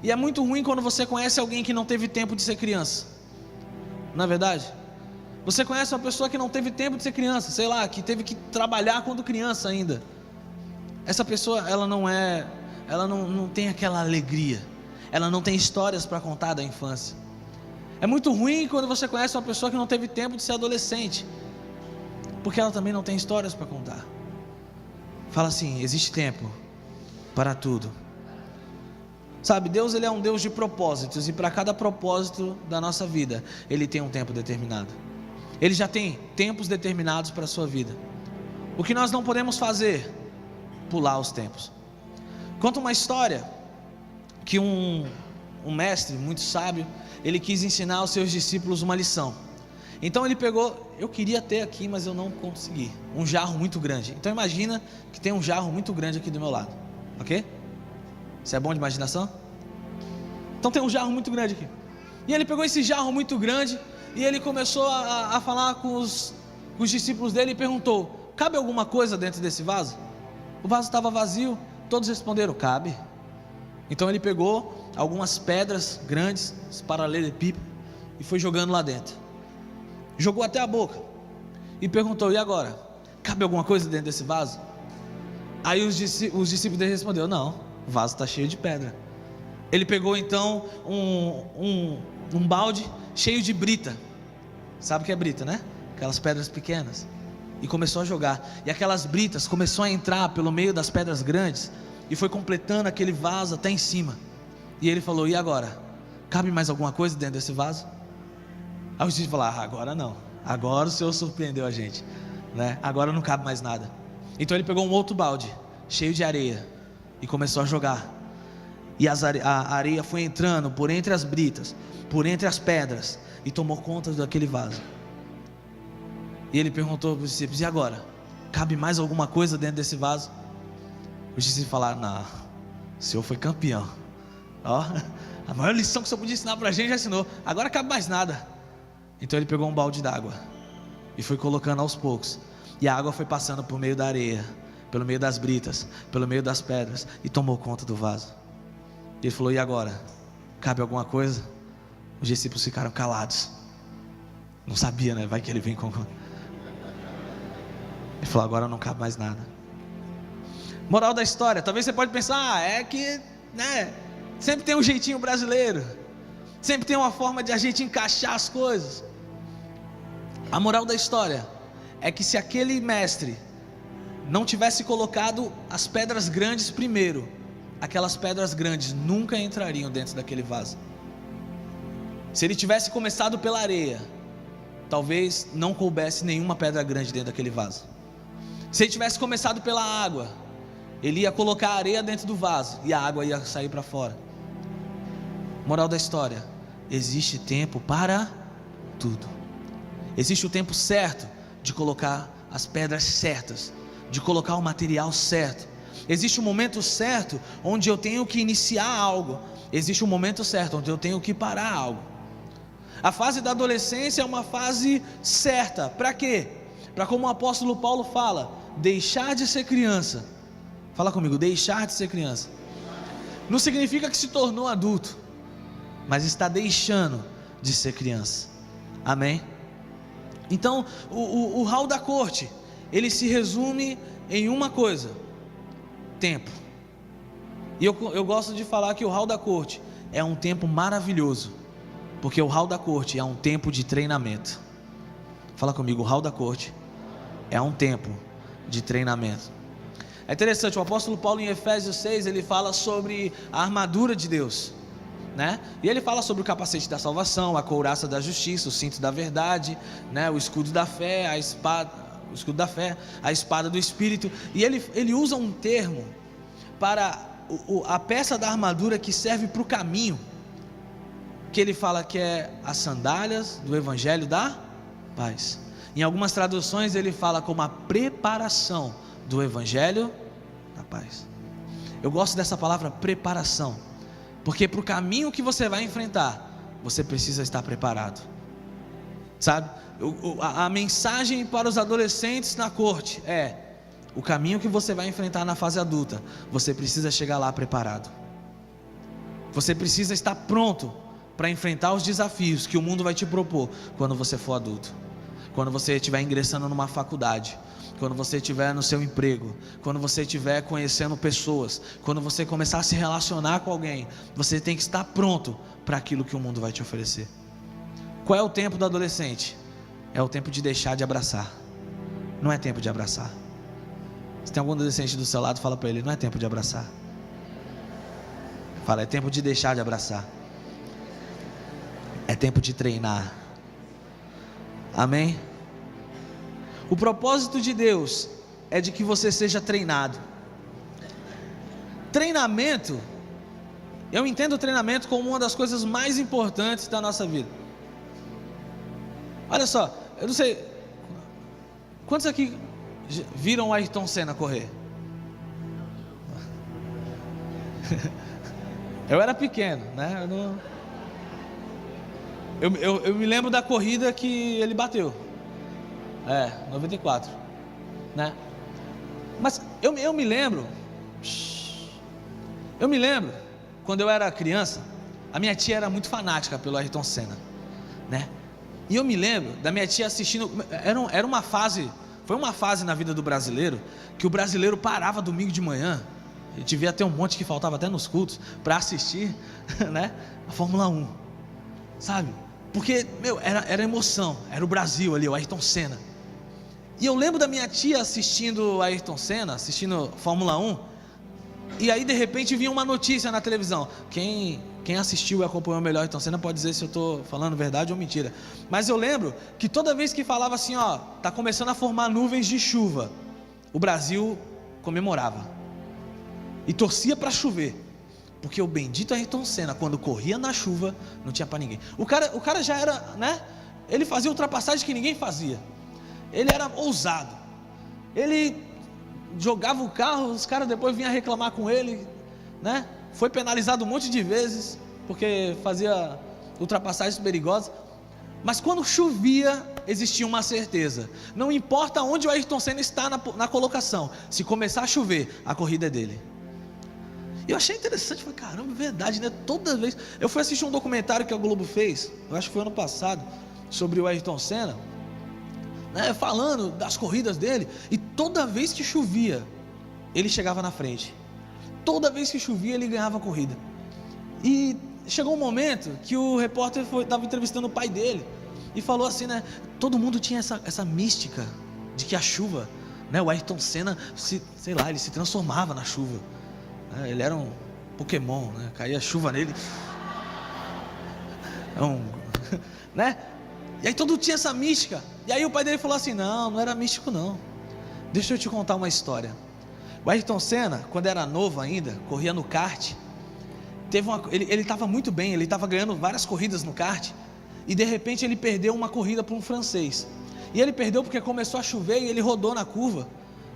E é muito ruim quando você conhece alguém que não teve tempo de ser criança. Não é verdade? Você conhece uma pessoa que não teve tempo de ser criança, sei lá, que teve que trabalhar quando criança ainda. Essa pessoa, ela não tem aquela alegria, ela não tem histórias para contar da infância. É muito ruim quando você conhece uma pessoa que não teve tempo de ser adolescente, porque ela também não tem histórias para contar. Fala assim: existe tempo para tudo. Sabe, Deus, ele é um Deus de propósitos, e para cada propósito da nossa vida, ele tem um tempo determinado. Ele já tem tempos determinados para a sua vida. O que nós não podemos fazer? Pular os tempos. Conta uma história que um mestre muito sábio, ele quis ensinar aos seus discípulos uma lição. Então ele pegou, eu queria ter aqui, mas eu não consegui, um jarro muito grande. Então imagina que tem um jarro muito grande aqui do meu lado, ok? Você é bom de imaginação? Então tem um jarro muito grande aqui. E ele pegou esse jarro muito grande e ele começou a falar com os discípulos dele e perguntou: cabe alguma coisa dentro desse vaso? O vaso estava vazio. Todos responderam: cabe. Então ele pegou algumas pedras grandes, paralelepípedos, e foi jogando lá dentro. Jogou até a boca e perguntou: e agora? Cabe alguma coisa dentro desse vaso? Aí os discípulos dele responderam: não, o vaso está cheio de pedra. Ele pegou então um balde cheio de brita. Sabe o que é brita, né? Aquelas pedras pequenas. E começou a jogar, e aquelas britas começou a entrar pelo meio das pedras grandes, e foi completando aquele vaso até em cima. E ele falou: e agora? Cabe mais alguma coisa dentro desse vaso? Aí os discípulos falaram: agora não, agora o Senhor surpreendeu a gente, né? Agora não cabe mais nada. Então ele pegou um outro balde cheio de areia e começou a jogar, e a areia foi entrando por entre as britas, por entre as pedras, e tomou conta daquele vaso. E ele perguntou para os discípulos: e agora? Cabe mais alguma coisa dentro desse vaso? Os discípulos falaram: não, o Senhor foi campeão. Ó, a maior lição que o Senhor podia ensinar para a gente já ensinou. Agora cabe mais nada. Então ele pegou um balde d'água e foi colocando aos poucos, e a água foi passando por meio da areia, pelo meio das britas, pelo meio das pedras, e tomou conta do vaso. E ele falou: e agora? Cabe alguma coisa? Os discípulos ficaram calados. Não sabia, né? Vai que ele vem com... Ele falou: agora não cabe mais nada. Moral da história: talvez você pode pensar, é que, né, sempre tem um jeitinho brasileiro, sempre tem uma forma de a gente encaixar as coisas. A moral da história é que se aquele mestre não tivesse colocado as pedras grandes primeiro, aquelas pedras grandes nunca entrariam dentro daquele vaso. Se ele tivesse começado pela areia, talvez não coubesse nenhuma pedra grande dentro daquele vaso. Se ele tivesse começado pela água, ele ia colocar a areia dentro do vaso e a água ia sair para fora. Moral da história: existe tempo para tudo. Existe o tempo certo de colocar as pedras certas, de colocar o material certo. Existe um momento certo onde eu tenho que iniciar algo. Existe um momento certo onde eu tenho que parar algo. A fase da adolescência é uma fase certa. Para quê? Para, como o apóstolo Paulo fala, deixar de ser criança. Fala comigo, deixar de ser criança. Não significa que se tornou adulto, mas está deixando de ser criança. Amém? Então, o hall da corte, ele se resume em uma coisa: tempo. E eu gosto de falar que o hall da corte é um tempo maravilhoso, porque o hall da corte é um tempo de treinamento. Fala comigo, o hall da corte é um tempo de treinamento. É interessante, o apóstolo Paulo em Efésios 6, ele fala sobre a armadura de Deus, né? E ele fala sobre o capacete da salvação, a couraça da justiça, o cinto da verdade, né? O escudo da fé, a espada, o escudo da fé, a espada do Espírito. E ele usa um termo para a peça da armadura que serve para o caminho, que ele fala que é as sandálias do evangelho da paz. Em algumas traduções ele fala como a preparação do evangelho da paz. Eu gosto dessa palavra preparação, porque para o caminho que você vai enfrentar, você precisa estar preparado. Sabe, a mensagem para os adolescentes na corte é: o caminho que você vai enfrentar na fase adulta, você precisa chegar lá preparado. Você precisa estar pronto para enfrentar os desafios que o mundo vai te propor quando você for adulto. Quando você estiver ingressando numa faculdade, quando você estiver no seu emprego, quando você estiver conhecendo pessoas, quando você começar a se relacionar com alguém, você tem que estar pronto para aquilo que o mundo vai te oferecer. Qual é o tempo do adolescente? É o tempo de deixar de abraçar. Não é tempo de abraçar. Se tem algum adolescente do seu lado, fala para ele: não é tempo de abraçar. Fala: é tempo de deixar de abraçar. É tempo de treinar. Amém? O propósito de Deus é de que você seja treinado. Treinamento, eu entendo o treinamento como uma das coisas mais importantes da nossa vida. Olha só, eu não sei, quantos aqui viram o Ayrton Senna correr? Eu era pequeno, né? Eu me lembro da corrida que ele bateu. 94, né? Mas eu me lembro quando eu era criança, a minha tia era muito fanática pelo Ayrton Senna, né? E eu me lembro da minha tia assistindo. Era uma fase, foi uma fase na vida do brasileiro, que o brasileiro parava domingo de manhã, e devia ter um monte que faltava até nos cultos, para assistir, né, a Fórmula 1, sabe? Porque, era emoção, era o Brasil ali, o Ayrton Senna. E eu lembro da minha tia assistindo Ayrton Senna, assistindo Fórmula 1, e aí de repente vinha uma notícia na televisão. Quem assistiu e acompanhou melhor Ayrton Senna pode dizer se eu estou falando verdade ou mentira. Mas eu lembro que toda vez que falava assim, ó, está começando a formar nuvens de chuva, o Brasil comemorava e torcia para chover, porque o bendito Ayrton Senna, quando corria na chuva, não tinha para ninguém. O cara já era, né? Ele fazia ultrapassagem que ninguém fazia. Ele era ousado. Ele jogava o carro, os caras depois vinham reclamar com ele, né? Foi penalizado um monte de vezes porque fazia ultrapassagens perigosas. Mas quando chovia, existia uma certeza: não importa onde o Ayrton Senna está na colocação, se começar a chover, a corrida é dele. E eu achei interessante, falei: caramba, é verdade, né? Toda vez. Eu fui assistir um documentário que a Globo fez, eu acho que foi ano passado, sobre o Ayrton Senna, né, falando das corridas dele, e toda vez que chovia, ele chegava na frente. Toda vez que chovia, ele ganhava a corrida. E chegou um momento que o repórter estava entrevistando o pai dele, e falou assim, né? Todo mundo tinha essa mística de que a chuva, né, o Ayrton Senna, ele se transformava na chuva, né, ele era um Pokémon, né, caía chuva nele, né, e aí todo tinha essa mística. E aí o pai dele falou assim: não era místico não, deixa eu te contar uma história. O Ayrton Senna, quando era novo ainda, corria no kart, ele estava muito bem, ele estava ganhando várias corridas no kart, e de repente ele perdeu uma corrida para um francês, e ele perdeu porque começou a chover, e ele rodou na curva,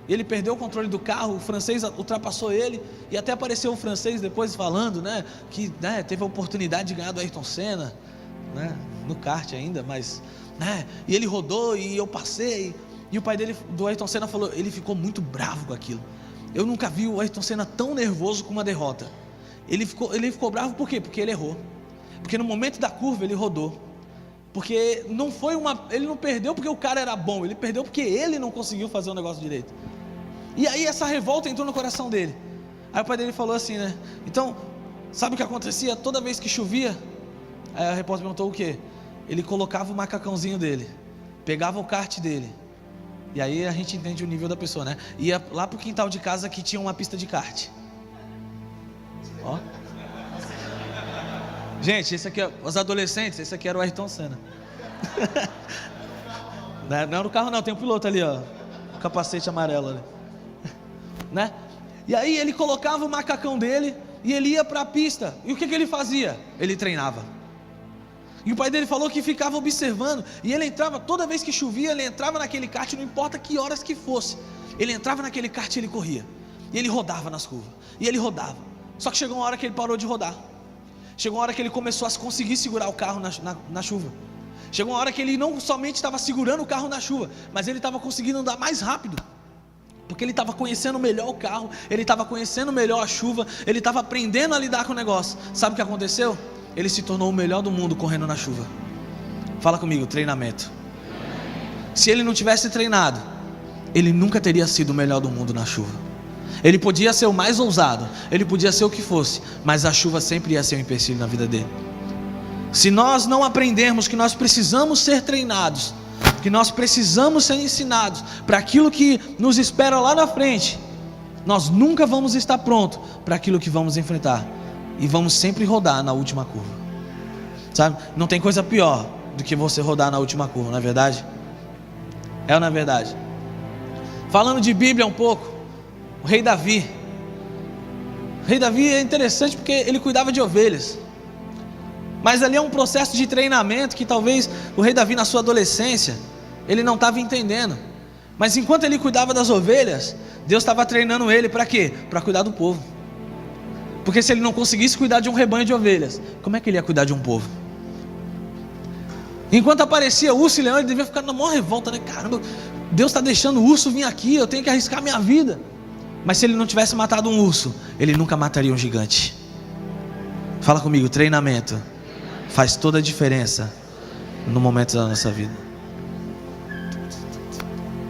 ele perdeu o controle do carro, o francês ultrapassou ele, e até apareceu um francês depois falando, né, que, né, teve a oportunidade de ganhar do Ayrton Senna, né, no kart ainda, mas, né, e ele rodou, e eu passei, e o pai dele, do Ayrton Senna, falou, ele ficou muito bravo com aquilo. Eu nunca vi o Ayrton Senna tão nervoso com uma derrota. Ele ficou bravo por quê? Porque ele errou, porque no momento da curva ele rodou, porque não foi ele não perdeu porque o cara era bom, ele perdeu porque ele não conseguiu fazer o negócio direito. E aí essa revolta entrou no coração dele. Aí o pai dele falou assim, né, então, sabe o que acontecia? Toda vez que chovia, aí a repórter perguntou o quê? Ele colocava o macacãozinho dele, pegava o kart dele, e aí a gente entende o nível da pessoa, né, ia lá pro quintal de casa que tinha uma pista de kart. Ó. Gente, esse aqui é os adolescentes, esse aqui era o Ayrton Senna. Não é no carro não, tem um piloto ali, ó, o capacete amarelo ali, né? E aí ele colocava o macacão dele e ele ia para a pista. E o que ele fazia? Ele treinava. E o pai dele falou que ficava observando, e ele entrava, toda vez que chovia, ele entrava naquele kart, não importa que horas que fosse, ele entrava naquele kart e ele corria, e ele rodava nas curvas, e ele rodava. Só que chegou uma hora que ele parou de rodar, chegou uma hora que ele começou a conseguir segurar o carro na chuva, chegou uma hora que ele não somente estava segurando o carro na chuva, mas ele estava conseguindo andar mais rápido, porque ele estava conhecendo melhor o carro, ele estava conhecendo melhor a chuva, ele estava aprendendo a lidar com o negócio. Sabe o que aconteceu? Ele se tornou o melhor do mundo correndo na chuva. Fala comigo, treinamento. Se ele não tivesse treinado, ele nunca teria sido o melhor do mundo na chuva. Ele podia ser o mais ousado, ele podia ser o que fosse, mas a chuva sempre ia ser um empecilho na vida dele. Se nós não aprendermos que nós precisamos ser treinados, que nós precisamos ser ensinados para aquilo que nos espera lá na frente, nós nunca vamos estar prontos para aquilo que vamos enfrentar, e vamos sempre rodar na última curva, sabe? Não tem coisa pior do que você rodar na última curva, não é verdade? É ou não é verdade? Falando de Bíblia um pouco, o rei Davi é interessante porque ele cuidava de ovelhas, mas ali é um processo de treinamento que talvez o rei Davi na sua adolescência, ele não estava entendendo, mas enquanto ele cuidava das ovelhas, Deus estava treinando ele para quê? Para cuidar do povo. Porque se ele não conseguisse cuidar de um rebanho de ovelhas, como é que ele ia cuidar de um povo? Enquanto aparecia urso e leão, ele devia ficar na maior revolta, né? Caramba, Deus está deixando o urso vir aqui, eu tenho que arriscar minha vida. Mas se ele não tivesse matado um urso, ele nunca mataria um gigante. Fala comigo, treinamento faz toda a diferença no momento da nossa vida.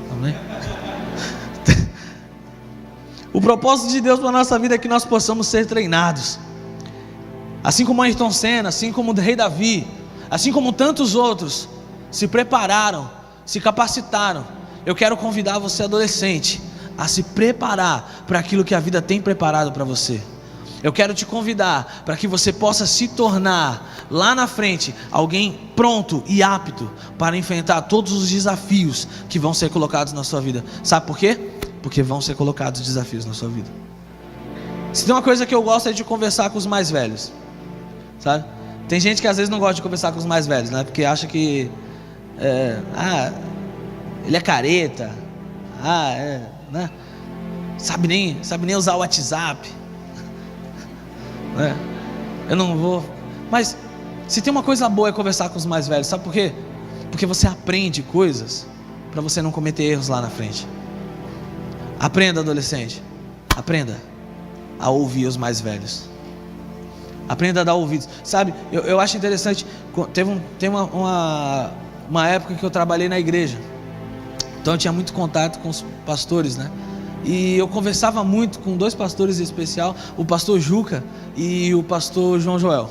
Amém? O propósito de Deus para a nossa vida é que nós possamos ser treinados. Assim como Ayrton Senna, assim como o rei Davi, assim como tantos outros se prepararam, se capacitaram. Eu quero convidar você, adolescente, a se preparar para aquilo que a vida tem preparado para você. Eu quero te convidar para que você possa se tornar lá na frente alguém pronto e apto para enfrentar todos os desafios que vão ser colocados na sua vida. Sabe por quê? Porque vão ser colocados desafios na sua vida. Se tem uma coisa que eu gosto é de conversar com os mais velhos, sabe? Tem gente que às vezes não gosta de conversar com os mais velhos, né? Porque acha que ele é careta, né? Sabe nem usar o WhatsApp, né? Eu não vou. Mas se tem uma coisa boa é conversar com os mais velhos, sabe por quê? Porque você aprende coisas para você não cometer erros lá na frente. Aprenda, adolescente, aprenda a ouvir os mais velhos. Aprenda a dar ouvidos. Sabe, eu acho interessante. Tem uma época que eu trabalhei na igreja, então eu tinha muito contato com os pastores, né? E eu conversava muito com dois pastores em especial, o pastor Juca e o pastor João Joel.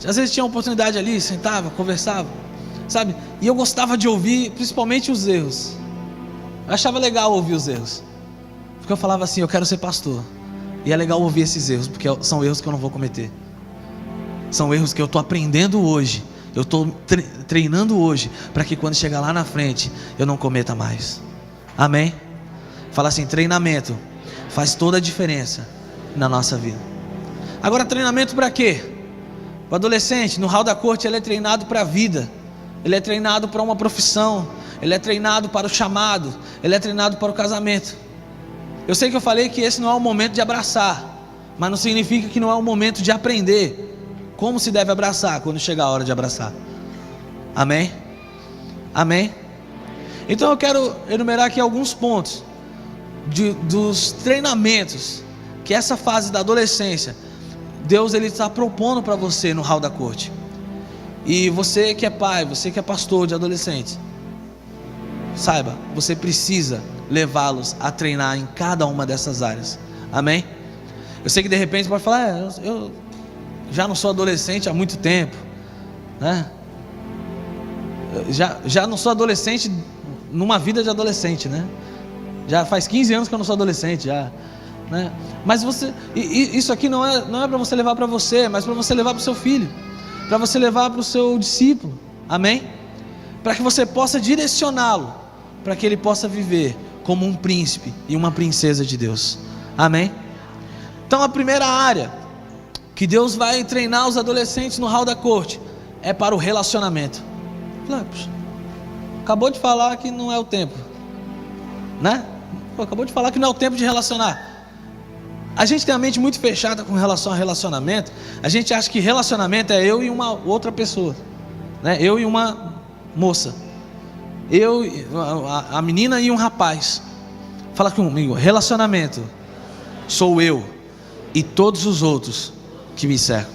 Às vezes tinha oportunidade ali, sentava, conversava, sabe? E eu gostava de ouvir principalmente os erros. Eu achava legal ouvir os erros, porque eu falava assim, eu quero ser pastor. E é legal ouvir esses erros, porque são erros que eu não vou cometer. São erros que eu estou aprendendo hoje. Eu estou treinando hoje, para que quando chegar lá na frente, eu não cometa mais. Amém? Fala assim, treinamento faz toda a diferença na nossa vida. Agora, treinamento para quê? O adolescente, no hall da corte, ele é treinado para a vida. Ele é treinado para uma profissão. Ele é treinado para o chamado. Ele é treinado para o casamento. Eu sei que eu falei que esse não é o momento de abraçar, mas não significa que não é o momento de aprender como se deve abraçar quando chegar a hora de abraçar. Amém? Amém? Então eu quero enumerar aqui alguns pontos dos treinamentos que essa fase da adolescência, Deus ele está propondo para você no hall da corte. E você que é pai, você que é pastor de adolescentes, saiba, você precisa levá-los a treinar em cada uma dessas áreas. Amém? Eu sei que de repente você pode falar, eu já não sou adolescente há muito tempo, né? Já não sou adolescente numa vida de adolescente, né? Já faz 15 anos que eu não sou adolescente, já, né? Mas isso aqui não é para você levar para você, mas para você levar para o seu filho, para você levar para o seu discípulo, amém? Para que você possa direcioná-lo, para que ele possa viver como um príncipe e uma princesa de Deus, amém? Então a primeira área que Deus vai treinar os adolescentes no hall da corte é para o relacionamento. Acabou de falar que não é o tempo, né? Acabou de falar que não é o tempo de relacionar. A gente tem a mente muito fechada com relação a relacionamento. A gente acha que relacionamento é eu e uma outra pessoa, né? Eu e uma moça, a menina e um rapaz. Fala comigo, relacionamento sou eu e todos os outros que me cercam,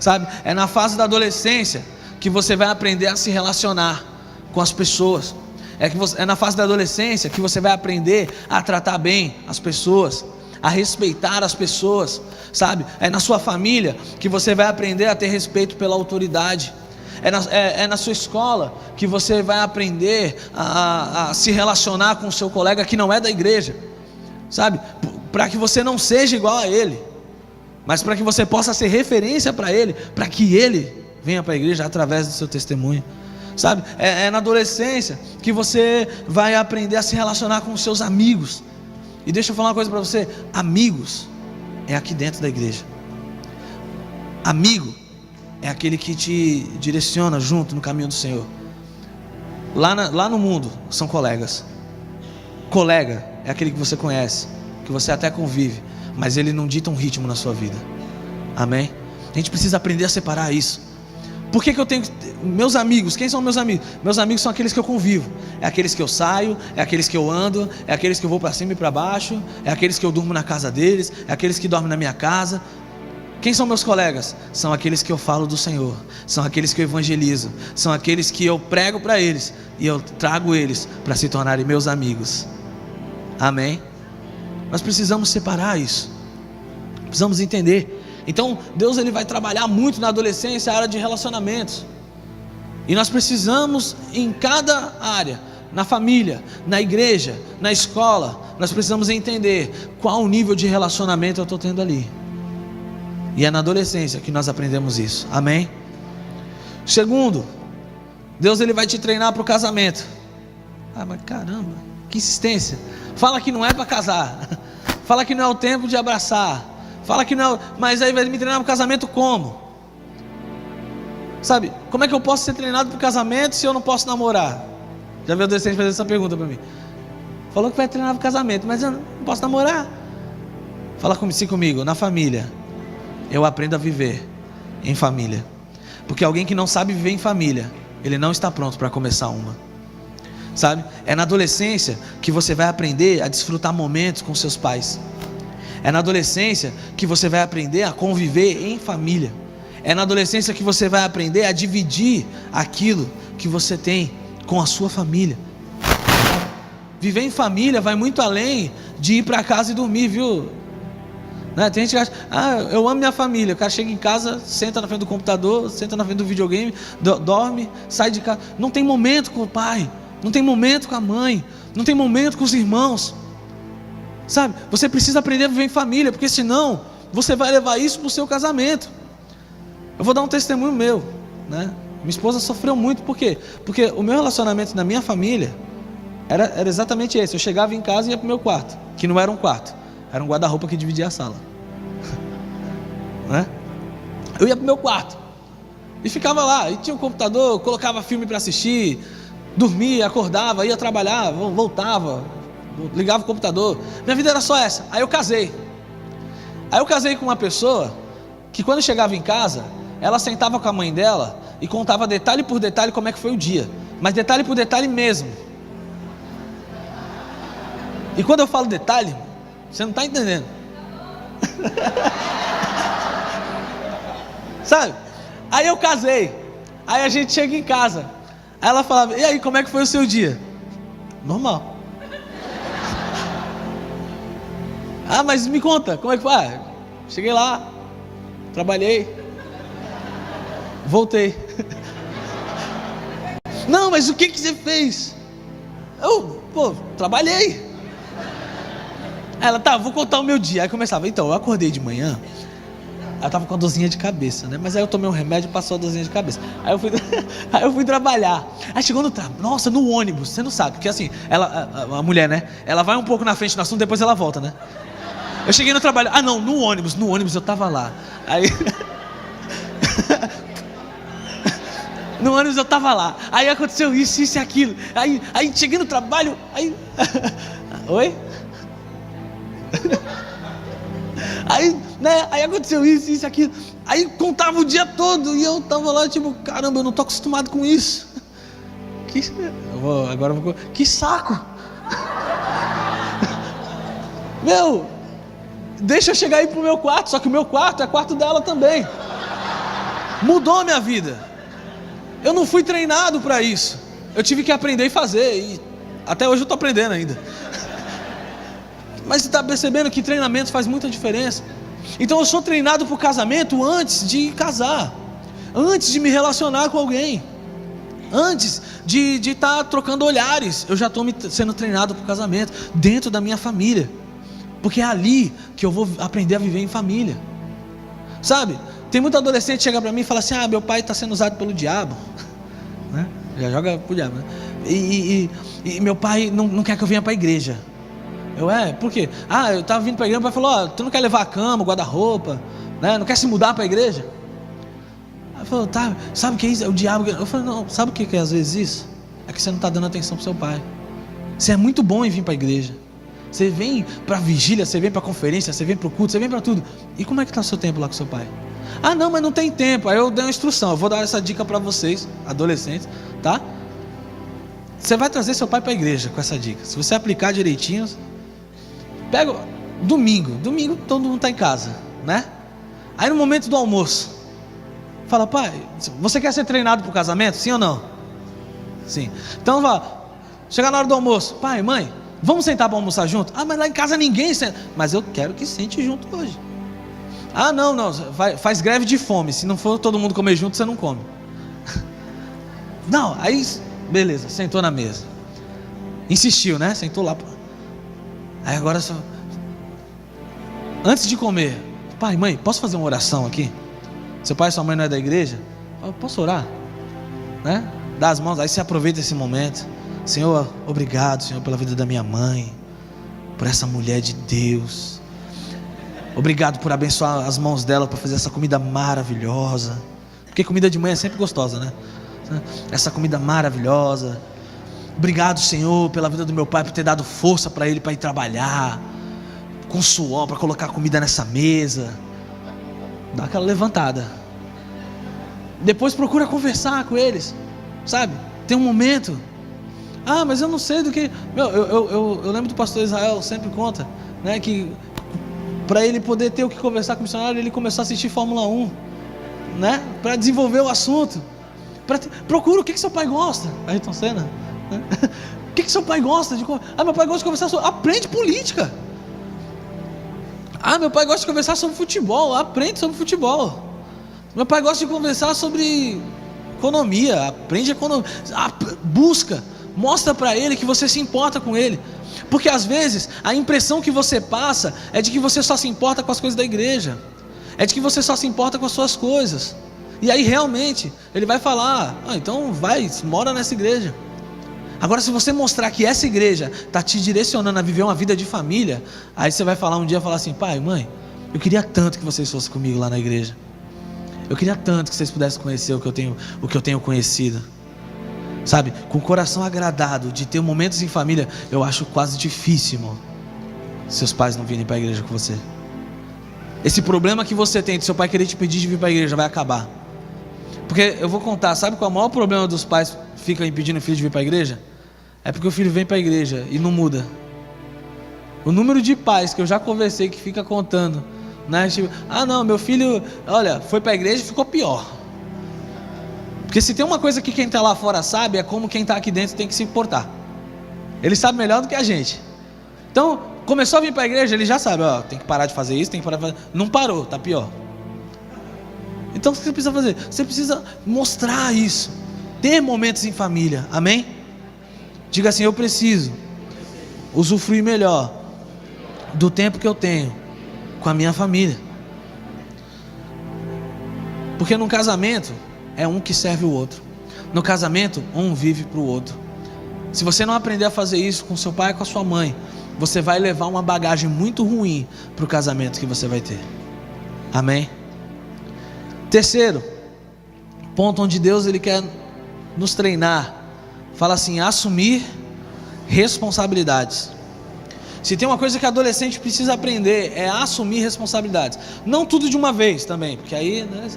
sabe? É na fase da adolescência que você vai aprender a se relacionar com as pessoas. É na fase da adolescência que você vai aprender a tratar bem as pessoas, a respeitar as pessoas, sabe? É na sua família que você vai aprender a ter respeito pela autoridade. É na sua escola que você vai aprender a se relacionar com o seu colega que não é da igreja, sabe? Para que você não seja igual a ele, mas para que você possa ser referência para ele, para que ele venha para a igreja através do seu testemunho, sabe? É na adolescência que você vai aprender a se relacionar com os seus amigos. E deixa eu falar uma coisa para você: amigos é aqui dentro da igreja. Amigo é aquele que te direciona junto no caminho do Senhor. Lá no mundo são colegas. Colega é aquele que você conhece, que você até convive, mas ele não dita um ritmo na sua vida. Amém? A gente precisa aprender a separar isso. Por que eu tenho meus amigos? Quem são meus amigos? Meus amigos são aqueles que eu convivo. É aqueles que eu saio, é aqueles que eu ando, é aqueles que eu vou para cima e para baixo, é aqueles que eu durmo na casa deles, é aqueles que dormem na minha casa. Quem são meus colegas? São aqueles que eu falo do Senhor, são aqueles que eu evangelizo, são aqueles que eu prego para eles e eu trago eles para se tornarem meus amigos. Amém? Nós precisamos separar isso, precisamos entender. Então Deus ele vai trabalhar muito na adolescência a área de relacionamentos, e nós precisamos em cada área, na família, na igreja, na escola, nós precisamos entender qual o nível de relacionamento eu estou tendo ali. E é na adolescência que nós aprendemos isso. Amém? Segundo, Deus ele vai te treinar para o casamento. Mas caramba, que insistência. Fala que não é para casar, fala que não é o tempo de abraçar, fala que não é, mas aí vai me treinar para o casamento como? Sabe, como é que eu posso ser treinado para o casamento se eu não posso namorar? Já viu adolescente fazer essa pergunta para mim? Falou que vai treinar para o casamento, mas eu não posso namorar. Fala assim comigo, na família eu aprendo a viver em família, porque alguém que não sabe viver em família, ele não está pronto para começar uma. Sabe? É na adolescência que você vai aprender a desfrutar momentos com seus pais. É na adolescência que você vai aprender a conviver em família. É na adolescência que você vai aprender a dividir aquilo que você tem com a sua família. Viver em família vai muito além de ir para casa e dormir, viu? Né? Tem gente que acha, eu amo minha família. O cara chega em casa, senta na frente do computador, senta na frente do videogame, dorme, sai de casa. Não tem momento com o pai. não tem momento com a mãe, não tem momento com os irmãos, sabe? Você precisa aprender a viver em família, porque senão você vai levar isso para o seu casamento. Eu vou dar um testemunho meu, né? Minha esposa sofreu muito, por quê? Porque o meu relacionamento na minha família era exatamente esse. Eu chegava em casa e ia para o meu quarto, que não era um quarto, era um guarda-roupa que dividia a sala, né? Eu ia para o meu quarto e ficava lá, e tinha um computador, colocava filme para assistir, dormia, acordava, ia trabalhar, voltava, ligava o computador. Minha vida era só essa. Aí eu casei com uma pessoa que, quando chegava em casa, ela sentava com a mãe dela e contava detalhe por detalhe como é que foi o dia, mas detalhe por detalhe mesmo. E quando eu falo detalhe, você não está entendendo. Sabe? Aí eu casei, aí a gente chega em casa, aí ela falava: e aí, como é que foi o seu dia? Normal. Ah, mas me conta, como é que foi? Ah, cheguei lá, trabalhei, voltei. Não, mas o que você fez? Eu, trabalhei. Ela, tá, vou contar o meu dia. Aí começava, então, eu acordei de manhã, ela tava com a dorzinha de cabeça, né? Mas aí eu tomei um remédio e passou a dorzinha de cabeça. Aí eu fui trabalhar. Aí chegou nossa, no ônibus, você não sabe, porque assim, a mulher, né? Ela vai um pouco na frente no assunto, depois ela volta, né? Eu cheguei no trabalho, no ônibus eu tava lá. Aí no ônibus eu tava lá. Aí aconteceu isso e aquilo. Aí cheguei no trabalho, oi? Aí aconteceu isso e aquilo. Aí contava o dia todo e eu tava lá tipo, caramba, eu não tô acostumado com isso. Que saco. Meu, deixa eu chegar aí pro meu quarto, só que o meu quarto é quarto dela também. Mudou a minha vida. Eu não fui treinado para isso. Eu tive que aprender e fazer, e até hoje eu tô aprendendo ainda. Mas você está percebendo que treinamento faz muita diferença? Então eu sou treinado para o casamento antes de casar, antes de me relacionar com alguém, antes de estar trocando olhares. Eu já estou sendo treinado para o casamento, dentro da minha família, porque é ali que eu vou aprender a viver em família. Sabe, tem muito adolescente que chega para mim e fala assim: meu pai está sendo usado pelo diabo, né? Já joga pro diabo, né? E meu pai não quer que eu venha para a igreja. Por quê? Eu estava vindo para a igreja, meu pai falou: tu não quer levar a cama, guarda-roupa, né? Não quer se mudar para a igreja? Aí falou: tá, sabe o que é isso? É o diabo. Eu falei: não, sabe o que é às vezes isso? É que você não está dando atenção para o seu pai. Você é muito bom em vir para a igreja, você vem para a vigília, você vem para a conferência, você vem para o culto, você vem para tudo. E como é que está o seu tempo lá com o seu pai? Não, mas não tem tempo. Aí eu dei uma instrução, eu vou dar essa dica para vocês, adolescentes, tá? Você vai trazer seu pai para a igreja com essa dica. Se você aplicar direitinho, pega domingo todo mundo está em casa, né? Aí no momento do almoço, fala: pai, você quer ser treinado para o casamento? Sim ou não? Sim. Então chegar na hora do almoço: pai, mãe, vamos sentar para almoçar junto? Mas lá em casa ninguém senta. Mas eu quero que sente junto hoje. Não, faz greve de fome. Se não for todo mundo comer junto, você não come. Não, aí beleza, sentou na mesa, insistiu, né? Sentou lá. Aí agora só, antes de comer: pai, mãe, posso fazer uma oração aqui? Seu pai e sua mãe não é da igreja? Eu posso orar, né? Dá as mãos, aí você aproveita esse momento. Senhor, obrigado, Senhor, pela vida da minha mãe, por essa mulher de Deus. Obrigado por abençoar as mãos dela para fazer essa comida maravilhosa, porque comida de mãe é sempre gostosa, né? Essa comida maravilhosa. Obrigado, Senhor, pela vida do meu pai, por ter dado força para ele, para ir trabalhar com suor, para colocar comida nessa mesa. Dá aquela levantada. Depois procura conversar com eles, sabe? Tem um momento. Mas eu não sei do que... Eu lembro do pastor Israel, sempre conta, né, que para ele poder ter o que conversar com o missionário, ele começou a assistir Fórmula 1, né, para desenvolver o assunto. Procura o que seu pai gosta. Ayrton Senna, né? O que seu pai gosta de... meu pai gosta de conversar sobre... Aprende política. Meu pai gosta de conversar sobre futebol. Aprende sobre futebol. Meu pai gosta de conversar sobre economia. Aprende economia. Busca Mostra para ele que você se importa com ele. Porque às vezes a impressão que você passa é de que você só se importa com as coisas da igreja, é de que você só se importa com as suas coisas. E aí realmente ele vai falar: então vai, mora nessa igreja. Agora, se você mostrar que essa igreja está te direcionando a viver uma vida de família, aí você vai falar um dia, falar assim: pai, mãe, eu queria tanto que vocês fossem comigo lá na igreja. Eu queria tanto que vocês pudessem conhecer o que eu tenho conhecido. Sabe, com o coração agradado de ter momentos em família. Eu acho quase difícil, irmão, seus pais não virem para a igreja com você. Esse problema que você tem de seu pai querer te pedir de vir para a igreja vai acabar. Porque eu vou contar, sabe qual é o maior problema dos pais ficam impedindo o filho de vir para a igreja? É porque o filho vem para a igreja e não muda. O número de pais que eu já conversei que fica contando, né? Tipo, não, meu filho, olha, foi para a igreja e ficou pior. Porque se tem uma coisa que quem está lá fora sabe, é como quem está aqui dentro tem que se importar. Ele sabe melhor do que a gente. Então, começou a vir para a igreja, ele já sabe, tem que parar de fazer isso, tem que parar de fazer. Não parou, está pior. Então o que você precisa fazer? Você precisa mostrar isso. Ter momentos em família, amém? Diga assim: eu preciso usufruir melhor do tempo que eu tenho com a minha família. Porque no casamento é um que serve o outro. No casamento, um vive para o outro. Se você não aprender a fazer isso com seu pai e com a sua mãe, você vai levar uma bagagem muito ruim para o casamento que você vai ter. Amém? Terceiro ponto onde Deus ele quer nos treinar, fala assim: assumir responsabilidades. Se tem uma coisa que adolescente precisa aprender, é assumir responsabilidades. Não tudo de uma vez também, porque aí, né,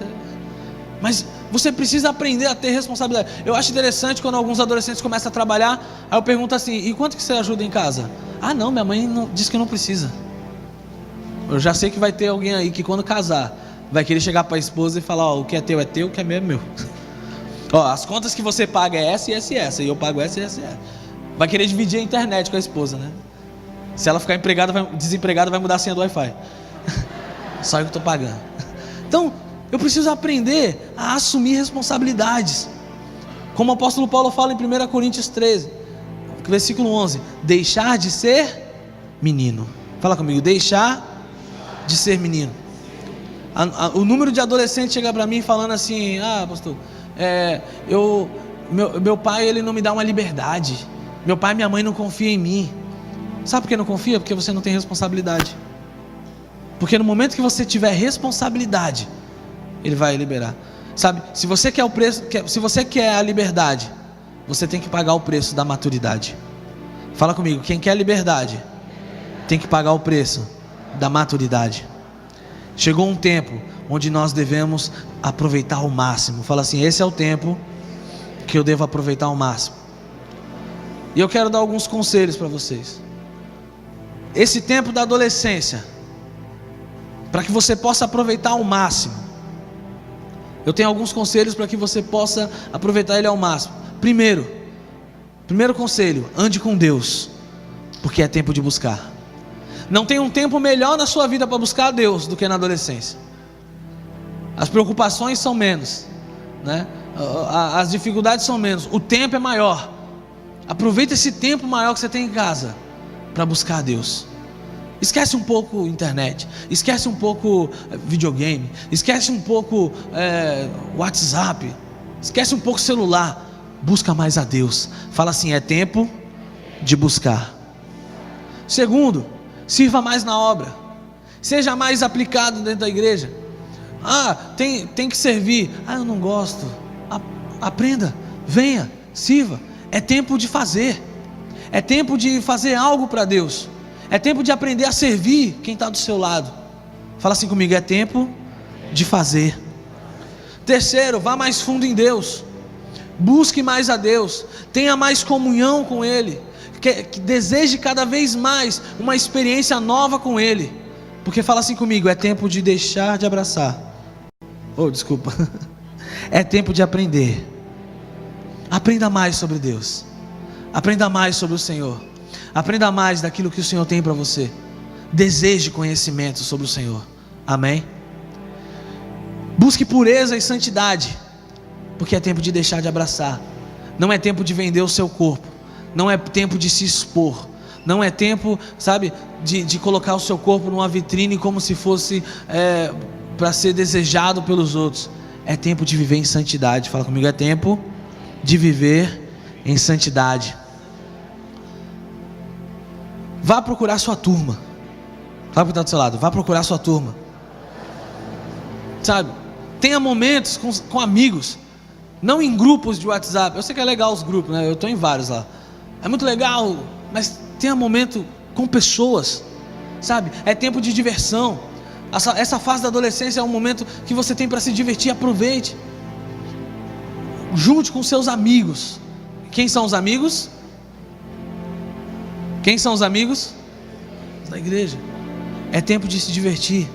mas você precisa aprender a ter responsabilidade. Eu acho interessante quando alguns adolescentes começam a trabalhar, aí eu pergunto assim: e quanto que você ajuda em casa? Não, minha mãe disse que não precisa. Eu já sei que vai ter alguém aí que quando casar vai querer chegar para a esposa e falar: o que é teu, o que é meu é meu. As contas que você paga é essa e essa e essa, e eu pago essa e essa e essa. Vai querer dividir a internet com a esposa, né? Se ela ficar desempregada, vai mudar a senha do Wi-Fi. Só eu que estou pagando. Então, eu preciso aprender a assumir responsabilidades. Como o apóstolo Paulo fala em 1 Coríntios 13, versículo 11: deixar de ser menino. Fala comigo: deixar de ser menino. O número de adolescentes chega para mim falando assim: pastor, meu pai ele não me dá uma liberdade, meu pai e minha mãe não confiam em mim. Sabe por que não confia? Porque você não tem responsabilidade. Porque no momento que você tiver responsabilidade, ele vai liberar. Sabe, se você quer o preço, se você quer a liberdade, você tem que pagar o preço da maturidade. Fala comigo: quem quer liberdade tem que pagar o preço da maturidade. Chegou um tempo onde nós devemos aproveitar ao máximo. Fala assim: esse é o tempo que eu devo aproveitar ao máximo. E eu quero dar alguns conselhos para vocês. Esse tempo da adolescência, para que você possa aproveitar ao máximo, eu tenho alguns conselhos para que você possa aproveitar ele ao máximo. Primeiro conselho: ande com Deus, porque é tempo de buscar. Não tem um tempo melhor na sua vida para buscar a Deus do que na adolescência. As preocupações são menos, né? As dificuldades são menos, o tempo é maior. Aproveita esse tempo maior que você tem em casa para buscar a Deus. Esquece um pouco internet, esquece um pouco videogame, esquece um pouco WhatsApp, esquece um pouco celular. Busca mais a Deus. Fala assim: é tempo de buscar. Segundo, sirva mais na obra. Seja mais aplicado dentro da igreja. Tem que servir. Eu não gosto. Aprenda, venha, sirva. É tempo de fazer. É tempo de fazer algo para Deus. É tempo de aprender a servir quem está do seu lado. Fala assim comigo: é tempo de fazer. Terceiro, vá mais fundo em Deus. Busque mais a Deus. Tenha mais comunhão com Ele. Que deseje cada vez mais uma experiência nova com Ele. Porque fala assim comigo: é tempo de deixar de abraçar. Desculpa. É tempo de aprender. Aprenda mais sobre Deus. Aprenda mais sobre o Senhor. Aprenda mais daquilo que o Senhor tem para você. Deseje conhecimento sobre o Senhor. Amém? Busque pureza e santidade, porque é tempo de deixar de abraçar. Não é tempo de vender o seu corpo. não é tempo de se expor, não é tempo, sabe, de colocar o seu corpo numa vitrine como se fosse para ser desejado pelos outros. É tempo de viver em santidade. Fala comigo, é tempo de viver em santidade. Vá procurar sua turma. Fala para o que está do seu lado, vá procurar sua turma. Sabe, tenha momentos com amigos, não em grupos de WhatsApp. Eu sei que é legal os grupos, né? Eu estou em vários lá. É muito legal, mas tenha momento com pessoas, sabe? É tempo de diversão. Essa fase da adolescência é um momento que você tem para se divertir. Aproveite. Junte com seus amigos. Quem são os amigos? Quem são os amigos? Da igreja. É tempo de se divertir.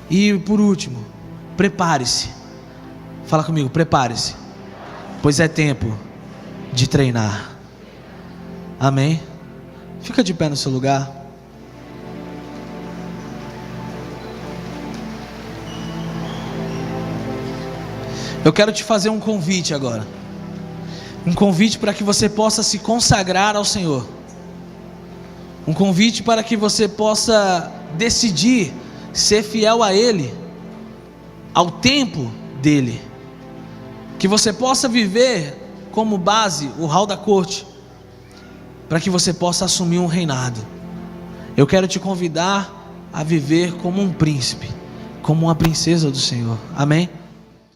E por último, prepare-se. Fala comigo, prepare-se, pois é tempo de treinar. Amém? Fica de pé no seu lugar. Eu quero te fazer um convite agora. Um convite para que você possa se consagrar ao Senhor. Um convite para que você possa decidir ser fiel a Ele, ao tempo dEle. Que você possa viver como base o hall da corte, para que você possa assumir um reinado. Eu quero te convidar a viver como um príncipe, como uma princesa do Senhor. Amém?